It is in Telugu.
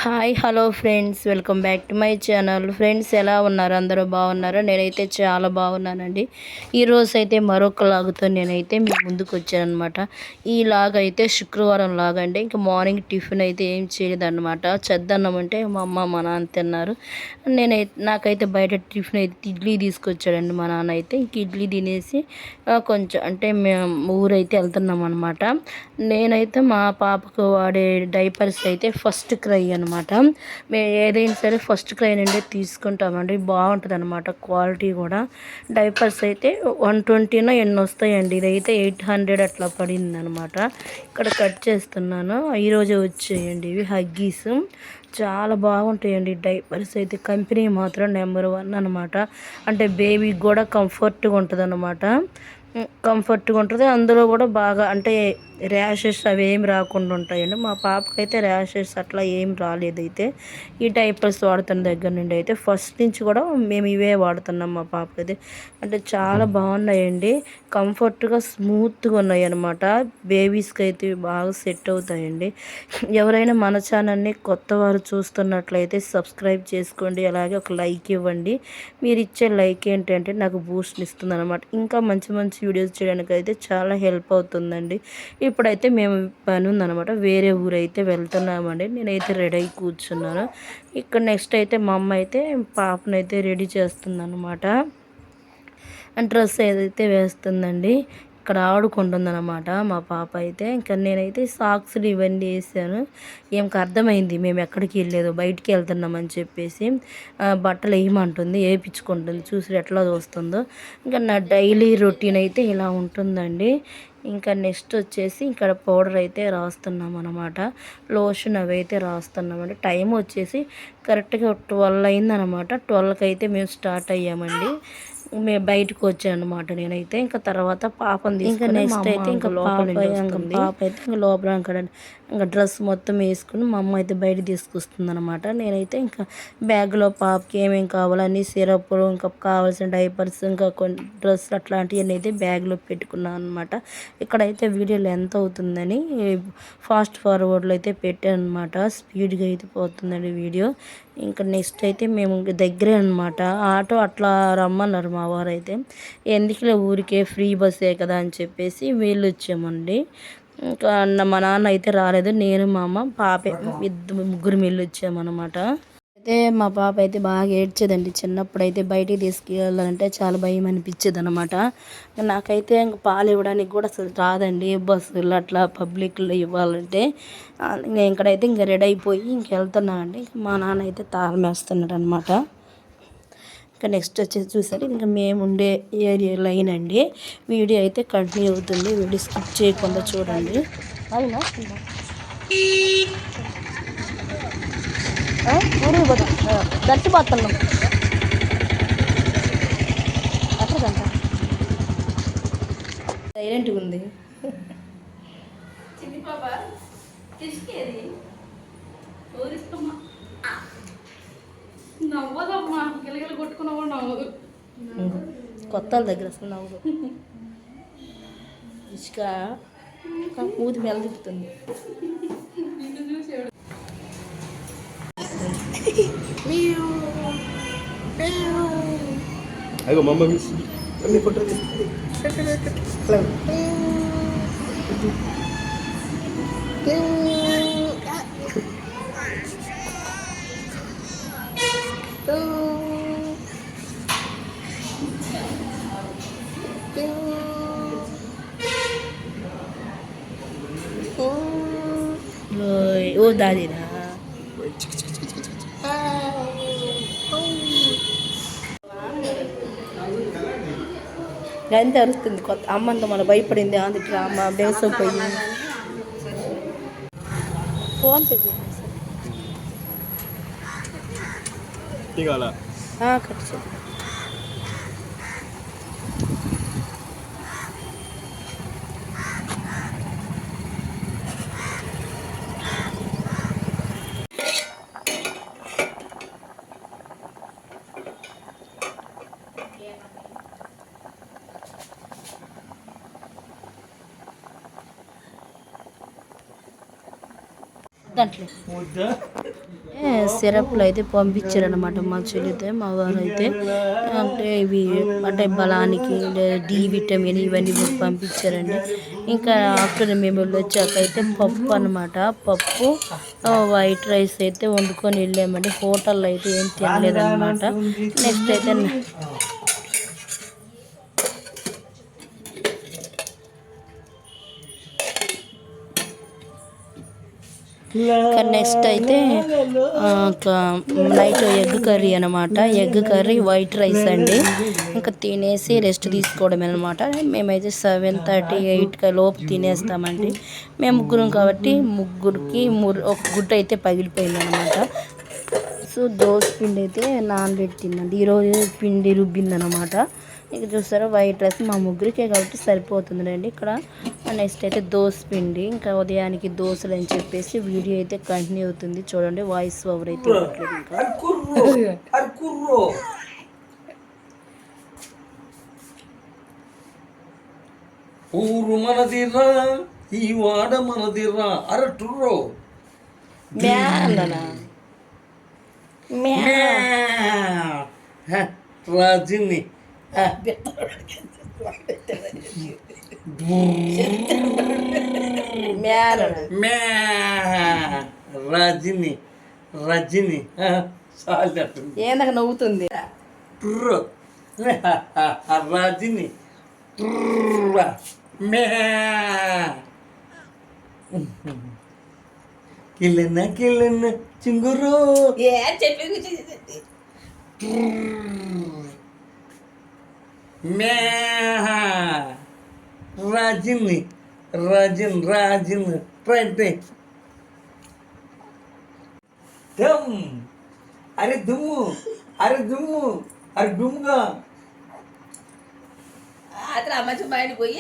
Hi hello friends, welcome back to my channel. Friends, ఎలా ఉన్నారు? అందరూ బాగున్నారా? నేనైతే చాలా బాగున్నానండి. ఈరోజు అయితే మరొక లాగుతో నేనైతే మీ ముందుకు వచ్చానమాట. ఈ లాగ్ అయితే శుక్రవారం లాగ్ అండి. ఇంకా మార్నింగ్ టిఫిన్ అయితే ఏం చేయలేదన్నమాట. చెద్దన్నం అంటే మా అమ్మ మా నాన్న తిన్నారు. నాకైతే బయట టిఫిన్ అయితే ఇడ్లీ తీసుకొచ్చాడండి మా నాన్న అయితే. ఇంక ఇడ్లీ తినేసి కొంచెం అంటే మేము ఊరైతే వెళ్తున్నాం అనమాట. నేనైతే మా పాపకు వాడే డైపర్స్ అయితే ఫస్ట్ క్రై అనమాట. మేము ఏదైనా సరే ఫస్ట్ క్రై నుండి తీసుకుంటామండి. బాగుంటుంది అనమాట క్వాలిటీ కూడా. డైపర్స్ అయితే 120 ఎన్ని వస్తాయండి. ఇదైతే 800 అట్లా పడింది అనమాట. ఇక్కడ కట్ చేస్తున్నాను. ఈరోజే వచ్చేయండి ఇవి హగ్గీస్. చాలా బాగుంటాయండి డైపర్స్ అయితే. కంపెనీ మాత్రం నెంబర్ 1 అనమాట. అంటే బేబీకి కూడా కంఫర్ట్గా ఉంటుంది అనమాట. కంఫర్ట్గా ఉంటుంది. అందులో కూడా బాగా అంటే ర్యాషెస్ అవి ఏమి రాకుండా ఉంటాయండి. మా పాపకైతే ర్యాషెస్ అట్లా ఏం రాలేదైతే. ఈ డైపర్స్ వాడుతున్న దగ్గర నుండి అయితే ఫస్ట్ నుంచి కూడా మేము ఇవే వాడుతున్నాం మా పాపకైతే. అంటే చాలా బాగున్నాయండి. కంఫర్ట్గా స్మూత్గా ఉన్నాయి అనమాట. బేబీస్కి అయితే బాగా సెట్ అవుతాయండి. ఎవరైనా మన ఛానల్ని కొత్త వారు చూస్తున్నట్లయితే సబ్స్క్రైబ్ చేసుకోండి. అలాగే ఒక లైక్ ఇవ్వండి. మీరు ఇచ్చే లైక్ ఏంటంటే నాకు బూస్ట్ ఇస్తుంది అనమాట. ఇంకా మంచి మంచి వీడియోస్ చేయడానికి అయితే చాలా హెల్ప్ అవుతుందండి. ఇప్పుడైతే మేము పని ఉందనమాట, వేరే ఊరైతే వెళ్తున్నామండి. నేనైతే రెడీ అయి కూర్చున్నాను. ఇక్కడ నెక్స్ట్ అయితే మా అమ్మ అయితే పాపనైతే రెడీ చేస్తుందన్నమాట. డ్రెస్ ఏదైతే వేస్తుందండి. ఇక్కడ ఆడుకుంటుందన్నమాట మా పాప అయితే. ఇంకా నేనైతే సాక్స్లు ఇవన్నీ వేసాను. ఏమికి అర్థమైంది మేము ఎక్కడికి వెళ్ళలేదు, బయటికి వెళ్తున్నామని చెప్పేసి. బట్టలు వేయమంటుంది, వేయించుకుంటుంది. చూసి ఎట్లా చూస్తుందో. ఇంకా నా డైలీ రొటీన్ అయితే ఇలా ఉంటుందండి. ఇంకా నెక్స్ట్ వచ్చేసి ఇక్కడ పౌడర్ అయితే రాస్తున్నాం అనమాట. లోషన్ అవి అయితే రాస్తున్నామండి. టైం వచ్చేసి కరెక్ట్గా 12 అయిందనమాట. 12కి అయితే మేము స్టార్ట్ అయ్యామండి. మేము బయటకు వచ్చాను అనమాట నేనైతే. ఇంకా తర్వాత పాపను తీసుకొని నెక్స్ట్ అయితే ఇంకా పాప అయితే ఇంకా లోపల ఇంకా డ్రెస్ మొత్తం వేసుకుని మా అమ్మ అయితే బయట తీసుకొస్తుంది అనమాట. నేనైతే ఇంకా బ్యాగ్లో పాపకి ఏమేమి కావాలో అన్ని సిరప్లు, ఇంకా కావాల్సిన డైపర్స్, ఇంకా కొన్ని డ్రెస్ అట్లాంటివన్నీ అయితే బ్యాగ్లో పెట్టుకున్నాను అనమాట. ఇక్కడైతే వీడియో లెంత్ అవుతుందని ఫాస్ట్ ఫార్వర్డ్లో అయితే పెట్టాను అనమాట. స్పీడ్గా అయితే పోతుందండి వీడియో. ఇంకా నెక్స్ట్ అయితే మేము దగ్గరే అనమాట. ఆటో అట్లా రమ్మన్నారు మా వారు అయితే. ఎందుకులే ఊరికే ఫ్రీ బస్సే కదా అని చెప్పేసి వీళ్ళు వచ్చామండి. ఇంకా మా నాన్న అయితే రాలేదు. నేను మా అమ్మ పాపే ముగ్గురు వెళ్ళి వచ్చామన్నమాట. అయితే మా పాప అయితే బాగా ఏడ్చేదండి. చిన్నప్పుడు అయితే బయటికి తీసుకెళ్ళాలంటే చాలా భయం అనిపించేది అనమాట. నాకైతే ఇంక పాలు ఇవ్వడానికి కూడా అసలు రాదండి. బస్సులు అట్లా పబ్లిక్లో ఇవ్వాలంటే. నేను ఇక్కడైతే ఇంక రెడీ అయిపోయి ఇంక వెళ్తున్నానండి. మా నాన్న అయితే తాళం వేస్తున్నాడు అనమాట. ఇంకా నెక్స్ట్ వచ్చేసి చూసారు, ఇంకా మేము ఉండే ఏరియా లైన్ అండి. వీడియో అయితే కంటిన్యూ అవుతుంది. వీడియో స్కిప్ చేయకుండా చూడండి. అవునా దర్శిపోతున్నాం ఎక్కడికంట సైలెంట్గా ఉంది. నవ్వదమ్మా, గిలగిల కొట్టుకున్నావు నవ్వదు. కొత్త దగ్గర అసలు నవ్వదు. ఇసుక మూతి మెలదిస్తుంది. అయ్యో మమ్మ మీ ఫోటో ఓ దాదిరా ఎంత అరుస్తుంది. కొత్త అమ్మంతా మన భయపడింది. అది డ్రామా బేసపోయి ఫోన్ పే చేయండి కట్ చేయండి. దాంట్లో సిరప్లు అయితే పంపించారనమాట మా చెల్లితే మా వారు అయితే అంటే ఇవి అంటే బలానికి డి విటమిన్ ఇవన్నీ పంపించారండి. ఇంకా ఆఫ్టర్ మేము వచ్చాక అయితే పప్పు అనమాట, పప్పు వైట్ రైస్ అయితే వండుకొని వెళ్ళామండి. హోటల్లో అయితే ఏం తినలేదన్నమాట. నెక్స్ట్ అయితే నెక్స్ట్ అయితే నైట్ ఎగ్ కర్రీ అనమాట. ఎగ్ కర్రీ వైట్ రైస్ అండి. ఇంకా తినేసి రెస్ట్ తీసుకోవడమే అనమాట. మేమైతే 7:30, 8 లోపు తినేస్తామండి. మేము ముగ్గురం కాబట్టి ముగ్గురికి ఒక గుడ్డ అయితే పగిలిపోయింది అనమాట. సో దోశ పిండి అయితే నానబెట్టిందండి. ఈరోజు పిండి రుబ్బిందనమాట. ఇక చూస్తారా వైట్ రైస్ మా ముగ్గురికే కాబట్టి సరిపోతుందండి. ఇక్కడ నెక్స్ట్ అయితే దోశ పిండి, ఇంకా ఉదయానికి దోశలు అని చెప్పేసి వీడియో అయితే కంటిన్యూ అవుతుంది. చూడండి వాయిస్ ఓవర్ అయితే ఊరు మనదిరా, ఈ వాడ మనదిరా, అరటుర్రో రాజిని రజని రజని ఏందాక నవ్వుతుంది రజని కిల్లెన్న చింగురు రాజిని ప్రయత్న దమ్ అరే దుమ్ము డుమ్గా అతను అమ్మ బయటకు పోయి